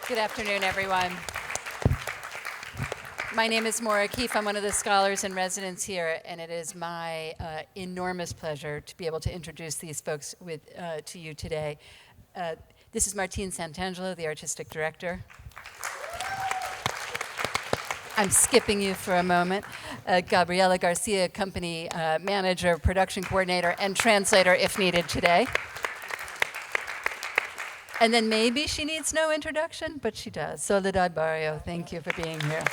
Good afternoon, everyone. My name is Maura Keefe. I'm one of the scholars in residence here, and it is my enormous pleasure to be able to introduce these folks to you today. This is Martín Santangelo, the artistic director. I'm skipping you for a moment. Gabriela, Garcia, company manager, production coordinator, and translator if needed today. And then maybe she needs no introduction, but she does. Soledad Barrio, thank you for being here.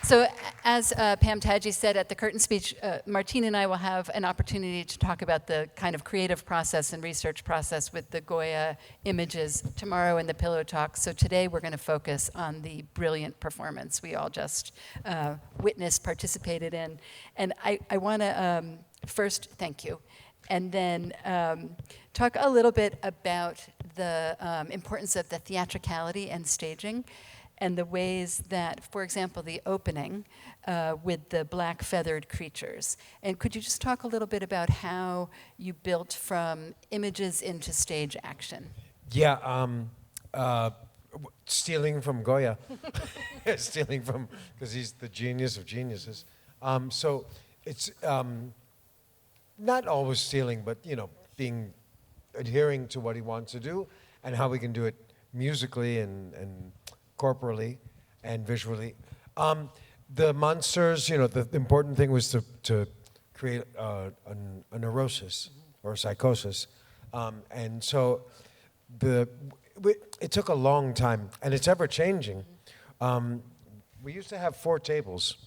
So as Pam Tadji said at the curtain speech, Martín and I will have an opportunity to talk about the kind of creative process and research process with the Goya images tomorrow in the Pillow Talk. So today we're going to focus on the brilliant performance we all just witnessed, participated in. And I want to first thank you. And then talk a little bit about the importance of the theatricality and staging and the ways that, for example, the opening with the black feathered creatures. And could you just talk a little bit about how you built from images into stage action? Yeah, stealing from Goya. Stealing from, because he's the genius of geniuses. So it's not always stealing, but adhering to what he wants to do and how we can do it musically and corporally and visually. The monsters, the important thing was to create a neurosis or a psychosis. And so it took a long time, and it's ever changing. We used to have four tables,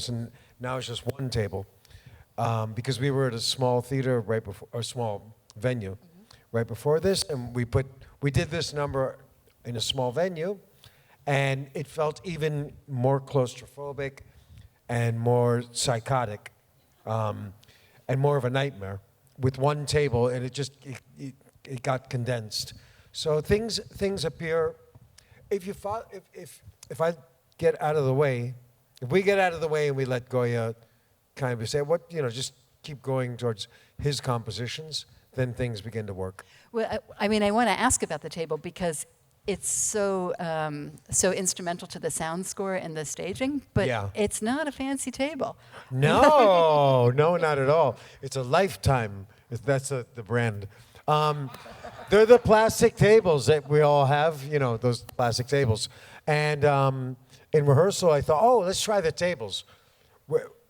and now it's just one table. Because we were at a small theater right before, or small venue, right before this, and we did this number in a small venue, and it felt even more claustrophobic and more psychotic, and more of a nightmare with one table, and it got condensed. So things appear. If I get out of the way, if we get out of the way and we let Goya kind of say, just keep going towards his compositions, then things begin to work. Well, I want to ask about the table because it's so instrumental to the sound score and the staging, but It's not a fancy table. No, not at all. It's a Lifetime. That's the brand. They're the plastic tables that we all have, those plastic tables. And in rehearsal, I thought, let's try the tables.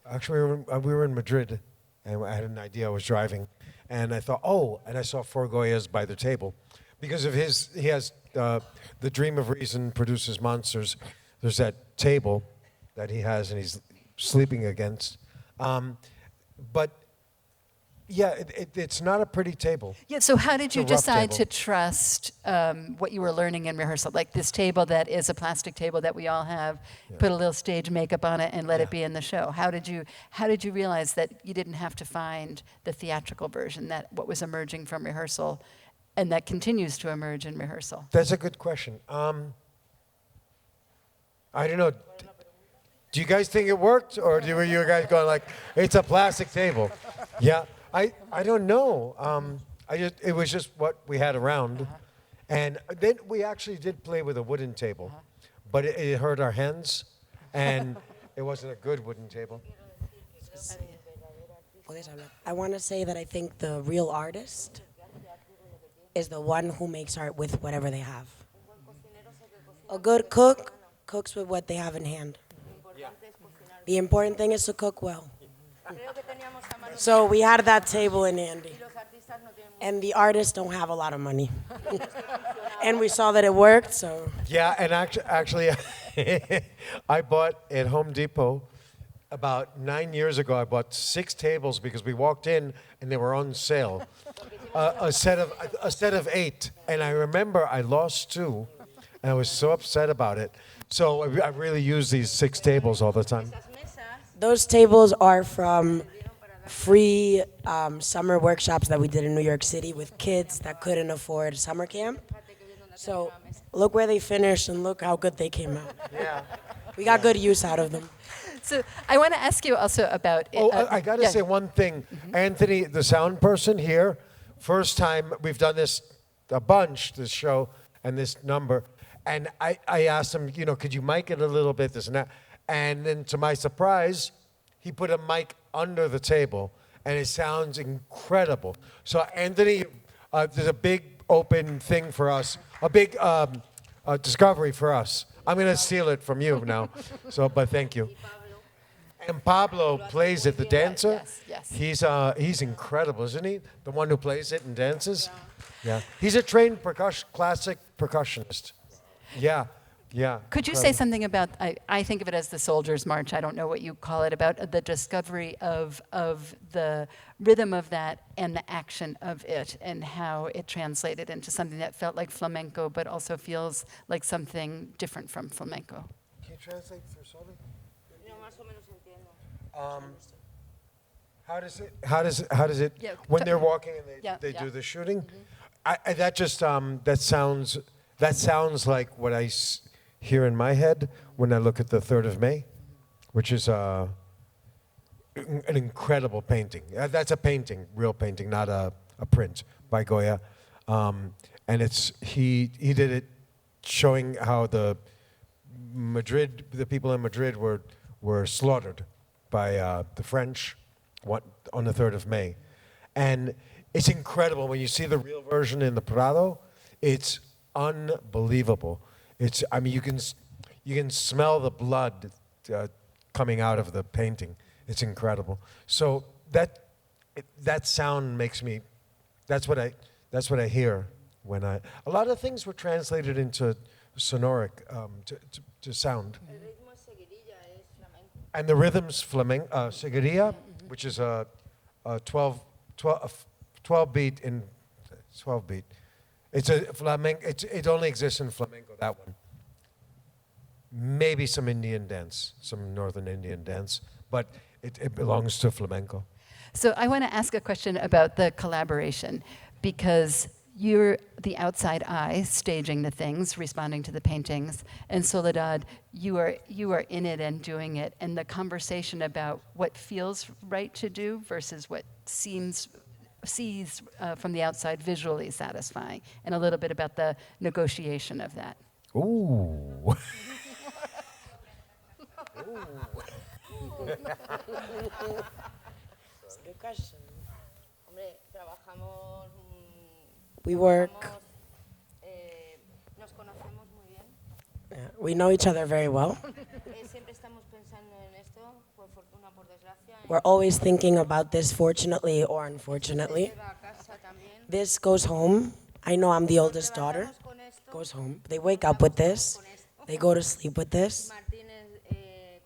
Actually, we were in Madrid, and I had an idea. I was driving, and I thought, and I saw four Goyas by the table. Because of he has the Dream of Reason produces monsters. There's that table that he has, and he's sleeping against. But yeah, it's not a pretty table. Yeah, so how did you decide to trust what you were learning in rehearsal? Like this table that is a plastic table that we all have, put a little stage makeup on it and let it be in the show. How did you realize that you didn't have to find the theatrical version, that what was emerging from rehearsal and that continues to emerge in rehearsal? That's a good question. I don't know. Do you guys think it worked, or were you guys going like, it's a plastic table? Yeah. I don't know. It was just what we had around. And then we actually did play with a wooden table, but it hurt our hands, and it wasn't a good wooden table. I want to say that I think the real artist is the one who makes art with whatever they have. A good cook cooks with what they have in hand. The important thing is to cook well. So we had that table in Andy. And the artists don't have a lot of money. And we saw that it worked, so. Yeah, and actually, I bought at Home Depot about 9 years ago, I bought 6 tables because we walked in and they were on sale. A set of 8. And I remember I lost 2, and I was so upset about it. So I really use these 6 tables all the time. Those tables are from free summer workshops that we did in New York City with kids that couldn't afford summer camp. So look where they finished and look how good they came out. Yeah. We got good use out of them. So I want to ask you also about... I got to say one thing. Anthony, the sound person here, first time we've done this a bunch, this show and this number. And I asked him, could you mic it a little bit, this and that. And then to my surprise, he put a mic under the table, and it sounds incredible. So Anthony, there's a big open thing for us, a big discovery for us. I'm going to steal it from you now, but thank you. And Pablo plays it, the dancer. Yes. He's incredible, isn't he? The one who plays it and dances. Yeah. He's a trained classic percussionist. Yeah. Could you say something about, I think of it as the Soldier's March, I don't know what you call it, about the discovery of the rhythm of that and the action of it, and how it translated into something that felt like flamenco, but also feels like something different from flamenco? Can you translate for Soli? No, más o menos entiendo. How does it Yeah, when they're walking and they Yeah. do the shooting? That sounds like what I hear in my head when I look at the 3rd of May, which is an incredible painting. That's a painting, real painting, not a print by Goya. And he did it showing how the people in Madrid were slaughtered by the French on the 3rd of May. And it's incredible when you see the real version in the Prado. It's unbelievable. You can smell the blood coming out of the painting. It's incredible. So that sound makes me. That's what I hear when a lot of things were translated into sonoric to sound. El ritmo es seguirilla, es flamenco. And the rhythm's flamenco, seguiria, which is a 12 beat in 12 beat. It's a flamenco. It only exists in flamenco. That one. Maybe some Indian dance, some northern Indian dance, but it belongs to flamenco. So I want to ask a question about the collaboration, because you're the outside eye staging the things, responding to the paintings, and Soledad, you are in it and doing it, and the conversation about what feels right to do versus what sees from the outside visually satisfying, and a little bit about the negotiation of that. Ooh. That's a good question. Hombre, trabajamos. We work. Nos conocemos muy bien. We know each other very well. Siempre estamos pensando en esto, por fortuna, por desgracia. We're always thinking about this, fortunately or unfortunately. Se va a casa también. This goes home. I know I'm the oldest daughter. Trabajamos con esto. Goes home. They wake up with this. They go to sleep with this. Martín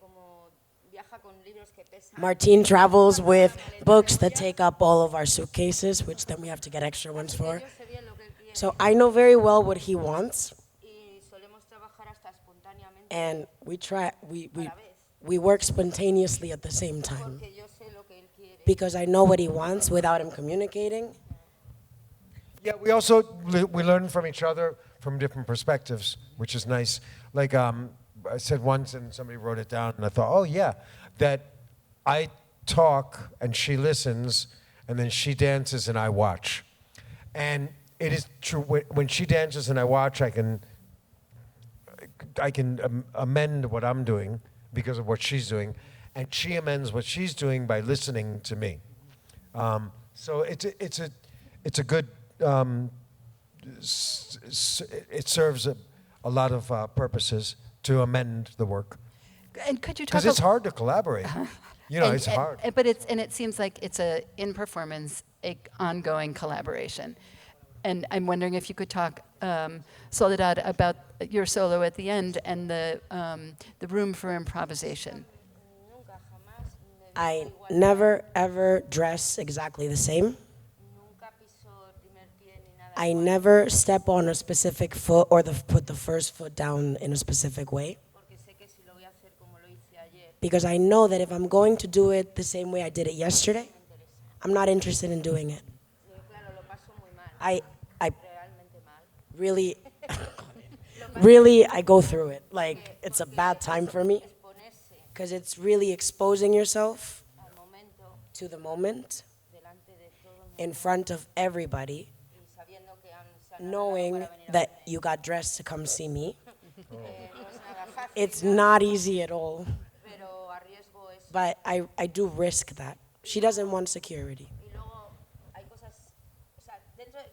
como viaja con libros que pesan. Martín travels with books that take up all of our suitcases, which then we have to get extra ones for. Yo sé bien lo que él quiere So I know very well what he wants, y solemos trabajar hasta espontáneamente and we a la vez. we work spontaneously at the same time Porque yo sé lo que él quiere. because I know what he wants without him communicating. Yeah, we learn from each other from different perspectives, which is nice. Like I said once, and somebody wrote it down, and I thought, oh yeah, that I talk and she listens, and then she dances and I watch. And it is true, when she dances and I watch, I can amend what I'm doing because of what she's doing, and she amends what she's doing by listening to me. So it's a good. It serves a lot of purposes to amend the work And could you talk because it's hard to collaborate. It's hard. But it seems like it's in performance, a ongoing collaboration. And I'm wondering if you could talk, Soledad, about your solo at the end and the room for improvisation. Nunca, jamás me I visto igual. never ever dress exactly the same. Nunca piso el primer pie ni nada. I igual, never step on a specific foot or put the first foot down in a specific way. Porque sé que si lo voy a hacer como lo hice ayer, Because I know that if I'm going to do it the same way I did it yesterday, I'm not interested in doing it. claro, lo paso muy mal. I Realmente mal. really, really, I go through it. Like, it's a bad time for me Exponerse because it's really exposing yourself al momento to the moment delante de todo el mundo in front of everybody y sabiendo que han knowing that you got dressed to come see me. No es nada fácil, It's not easy at all, pero arriesgo eso. but I do risk that. She doesn't want security. Y luego hay cosas, o sea,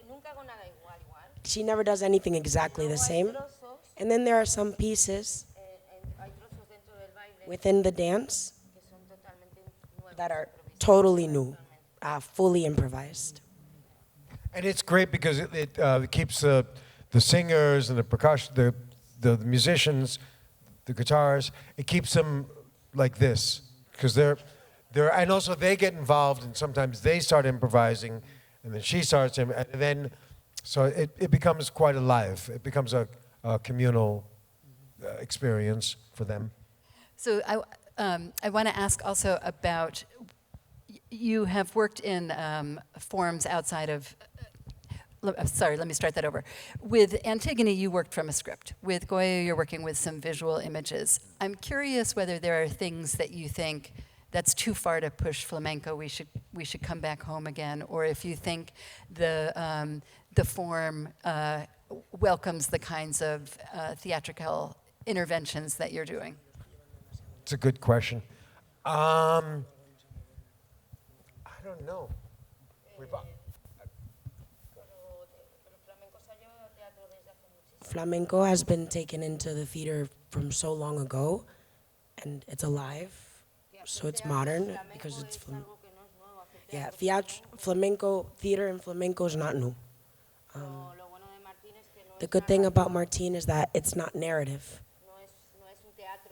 nunca hago nada igual. She never does anything exactly the Luego hay same. trozos, And then there are some pieces hay trozos dentro del baile within the dance que son totalmente nuevos. that are totally new, fully improvised. And it's great because it keeps the singers and the percussion, the musicians, the guitarists, it keeps them like this because they're and also they get involved and sometimes they start improvising and then she starts and then so it becomes quite alive. It becomes a communal experience for them. So I want to ask also about, you have worked in forms outside of, sorry, let me start that over. With Antigone, you worked from a script. With Goya, you're working with some visual images. I'm curious whether there are things that you think that's too far to push flamenco, we should come back home again, or if you think the form welcomes the kinds of theatrical interventions that you're doing. It's a good question. I don't know. Flamenco has been taken into the theater from so long ago, and it's alive, so it's modern because it's flamenco theater and flamenco is not new. The good thing about Martín is that it's not narrative.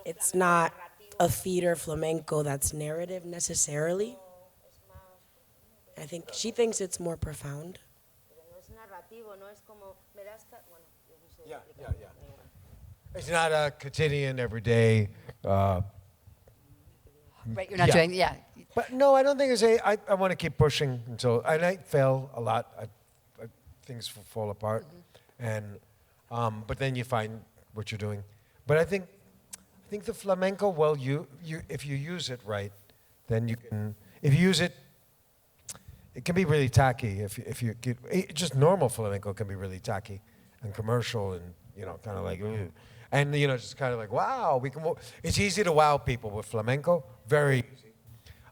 It's not a theater flamenco that's narrative necessarily. I think she thinks it's more profound. Yeah. It's not a quotidian, everyday. Right, you're not Yeah. doing, yeah. But no, I don't think it's I want to keep pushing until, and I fail a lot. Things fall apart, and but then you find what you're doing. But I think the flamenco, well, you if you use it right, then you can. If you use it, it can be really tacky. If you get, just normal flamenco can be really tacky and commercial, and kind of like, ugh. And just kind of like, wow, we can. It's easy to wow people with flamenco, very easy.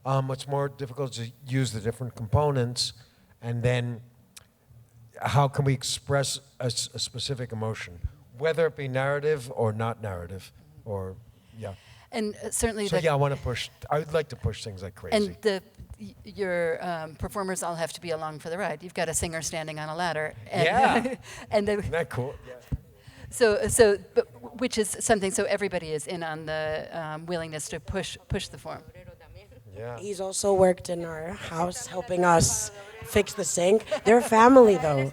What's more difficult is to use the different components, and then how can we express a specific emotion, whether it be narrative or not narrative, or yeah. And certainly So I want to push. I would like to push things like crazy. and your performers all have to be along for the ride. You've got a singer standing on a ladder. And, Yeah. and Isn't that cool? Yeah. but which is something, so everybody is in on the willingness to push the form. Yeah. He's also worked in our house helping us fix the sink. They're family though.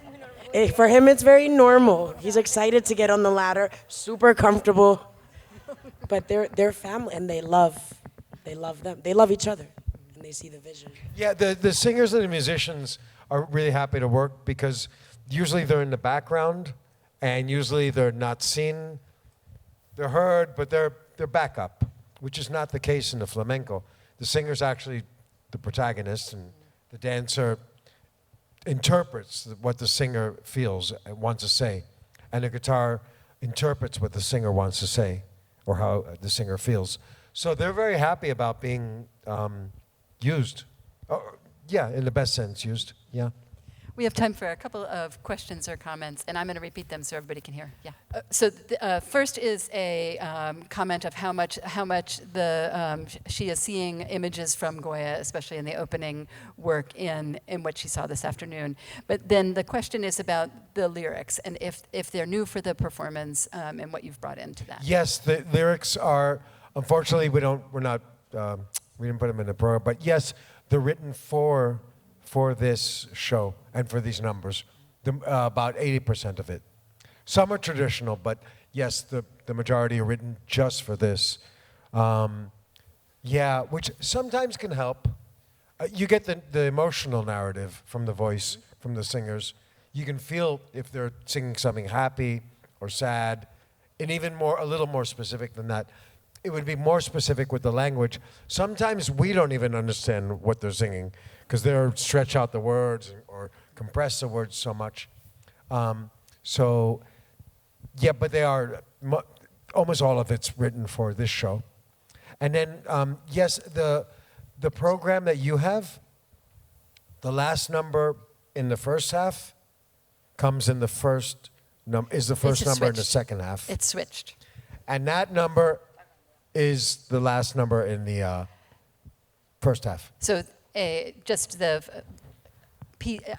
For him, it's very normal. He's excited to get on the ladder, super comfortable. But they're family, and they love them. They love each other, and they see the vision. Yeah, the singers and the musicians are really happy to work because usually they're in the background, and usually they're not seen. They're heard, but they're backup, which is not the case in the flamenco. The singer's actually the protagonist, and the dancer interprets what the singer feels and wants to say, and the guitar interprets what the singer wants to say or how the singer feels. So they're very happy about being used. Yeah, in the best sense, used. Yeah. We have time for a couple of questions or comments, and I'm going to repeat them so everybody can hear. Yeah. First is a comment of how much she is seeing images from Goya, especially in the opening work, in what she saw this afternoon. But then the question is about the lyrics and if they're new for the performance and what you've brought into that. Yes, the lyrics are. Unfortunately, we didn't put them in the program. But yes, they're written for this show and for these numbers, about 80% of it. Some are traditional, but yes, the majority are written just for this. Yeah, which sometimes can help. You get the emotional narrative from the voice, from the singers. You can feel if they're singing something happy or sad, and even a little more specific than that. It would be more specific with the language. Sometimes we don't even understand what they're singing because they're stretch out the words or compress the words so much. So, yeah, but they are, almost all of it's written for this show. And then, yes, the program that you have, the last number in the first half comes in the first is the first number in the second half. It's switched. And that number is the last number in the first half. So just the,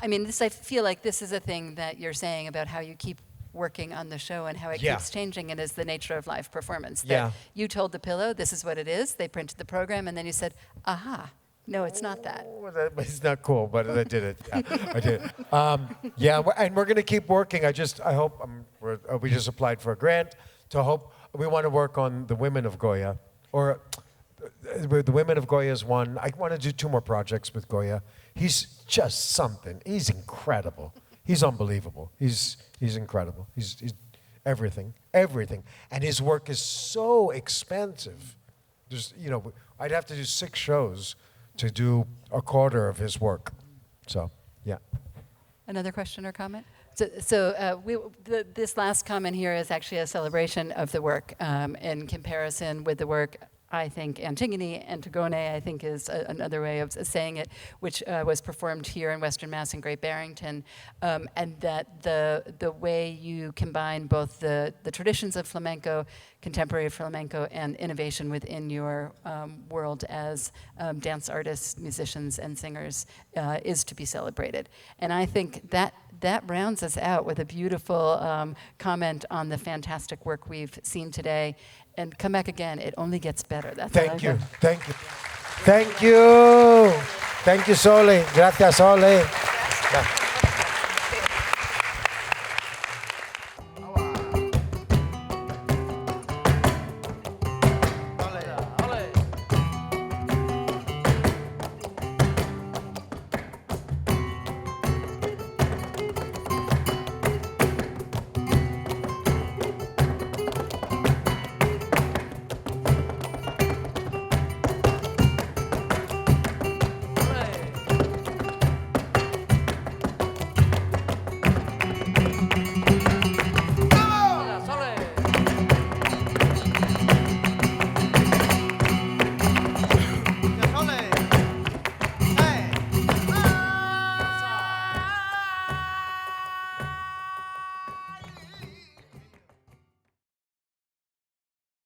I mean, I feel like this is a thing that you're saying about how you keep working on the show and how it Yeah. keeps changing and is the nature of live performance. That Yeah. You told the Pillow, this is what it is. They printed the program and then you said, aha, no, it's not that. Oh, it's not cool, but I did it. Yeah, I did it. Yeah, and we're going to keep working. I hope, we just applied for a grant to hope, we want to work on the Women of Goya, or the Women of Goya is one. I want to do 2 more projects with Goya. He's just something. He's incredible. He's unbelievable. He's incredible. He's everything. And his work is so expensive. There's, I'd have to do 6 shows to do a quarter of his work. So, yeah. Another question or comment? This last comment here is actually a celebration of the work in comparison with the work, I think, Antigone, Antigone, I think is another way of saying it, which was performed here in Western Mass in Great Barrington, and that the way you combine both the traditions of flamenco, contemporary flamenco, and innovation within your world as dance artists, musicians, and singers is to be celebrated. And I think that rounds us out with a beautiful comment on the fantastic work we've seen today. And come back again. It only gets better. That's Thank you. Thank you. Thank you. Thank you, Sole. Gracias, Sole. Yeah.